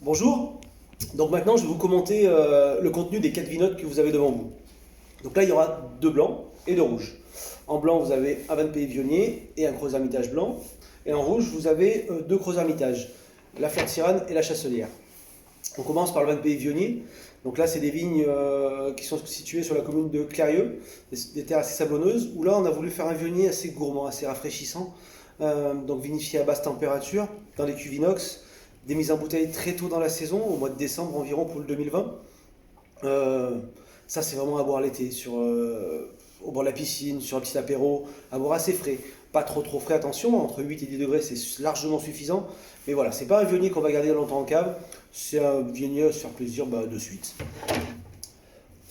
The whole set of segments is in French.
Bonjour, donc maintenant je vais vous commenter le contenu des 4 vinotes que vous avez devant vous. Donc là il y aura 2 blancs et 2 rouges. En blanc vous avez un vin de pays vionnier et un Gros Hermitage blanc. Et en rouge vous avez 2 Gros Hermitage, la Fleur de Syrah et la Chasselière. On commence par le vin de pays vionnier. Donc là c'est des vignes qui sont situées sur la commune de Clérieux, des terres assez sablonneuses, où là on a voulu faire un vionnier assez gourmand, assez rafraîchissant. Donc vinifié à basse température, dans les cuves inox, des mises en bouteille très tôt dans la saison, au mois de décembre environ pour le 2020. Ça c'est vraiment à boire l'été, au bord de la piscine, sur un petit apéro, à boire assez frais. Pas trop frais, attention, entre 8 et 10 degrés c'est largement suffisant. Mais voilà, c'est pas un vionnier qu'on va garder longtemps en cave, c'est un vionnier à se faire plaisir de suite.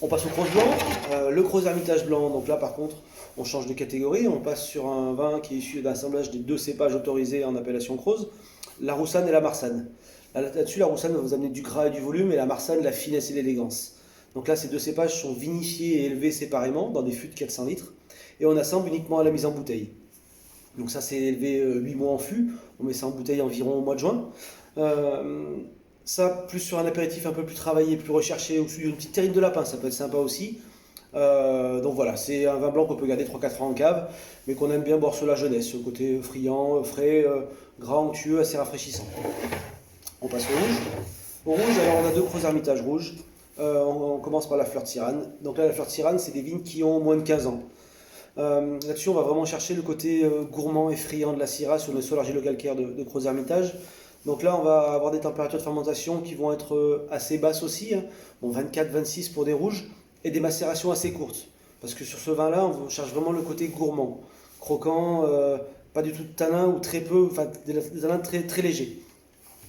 On passe au Gros blanc, le Gros Hermitage blanc, donc là par contre on change de catégorie, on passe sur un vin qui est issu d'un assemblage des 2 cépages autorisés en appellation Crozes, la Roussanne et la Marsanne. Là-dessus la Roussanne va vous amener du gras et du volume et la Marsanne la finesse et l'élégance. Donc là ces 2 cépages sont vinifiés et élevés séparément dans des fûts de 400 litres et on assemble uniquement à la mise en bouteille. Donc ça c'est élevé 8 mois en fût, on met ça en bouteille environ au mois de juin. Ça, plus sur un apéritif un peu plus travaillé, plus recherché, ou sur une petite terrine de lapin, ça peut être sympa aussi. Donc voilà, c'est un vin blanc qu'on peut garder 3-4 ans en cave, mais qu'on aime bien boire sur la jeunesse, sur le côté friand, frais, gras, onctueux, assez rafraîchissant. On passe au rouge. Au rouge, alors on a 2 Gros Hermitages rouges. On commence par la Fleur de Syrah. Donc là, la Fleur de Syrah, c'est des vignes qui ont moins de 15 ans. Là-dessus, on va vraiment chercher le côté gourmand et friand de la Syrah sur le sol argilo-calcaire de Gros Hermitage. Donc là, on va avoir des températures de fermentation qui vont être assez basses aussi, hein. Bon, 24-26 pour des rouges, et des macérations assez courtes. Parce que sur ce vin-là, on cherche vraiment le côté gourmand, croquant, pas du tout de tanin ou très peu, enfin des tanins très légers.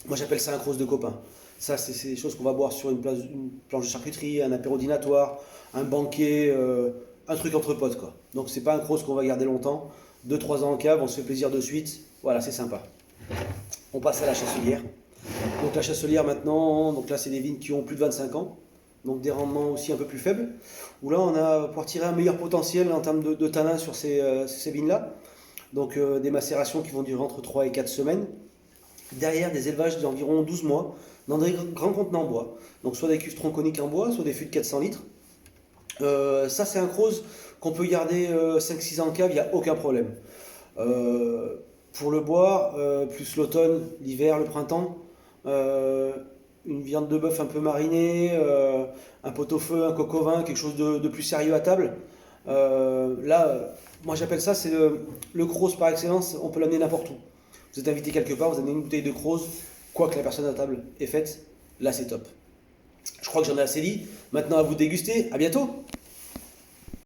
Moi j'appelle ça un cross de copain. Ça, c'est des choses qu'on va boire sur une planche de charcuterie, un apéro dînatoire, un banquet, un truc entre potes quoi. Donc c'est pas un cross qu'on va garder longtemps. 2-3 ans en cave, on se fait plaisir de suite. Voilà, c'est sympa. On passe à la Chasselière. Donc la Chasselière maintenant, donc là c'est des vignes qui ont plus de 25 ans, donc des rendements aussi un peu plus faibles, où là on a pour tirer un meilleur potentiel en termes de tanin sur ces vignes-là. Donc des macérations qui vont durer entre 3 et 4 semaines. Derrière des élevages d'environ 12 mois, dans des grands contenants en bois. Donc soit des cuves tronconiques en bois, soit des fûts de 400 litres. Ça c'est un Crozes qu'on peut garder 5-6 ans en cave, il n'y a aucun problème. Pour le boire, plus l'automne, l'hiver, le printemps, une viande de bœuf un peu marinée, un pot-au-feu, un coq au vin, quelque chose de plus sérieux à table. Moi j'appelle ça, c'est le Crozes par excellence, on peut l'amener n'importe où. Vous êtes invité quelque part, vous amenez une bouteille de Crozes, quoi que la personne à table ait faite, là c'est top. Je crois que j'en ai assez dit, maintenant à vous déguster, à bientôt!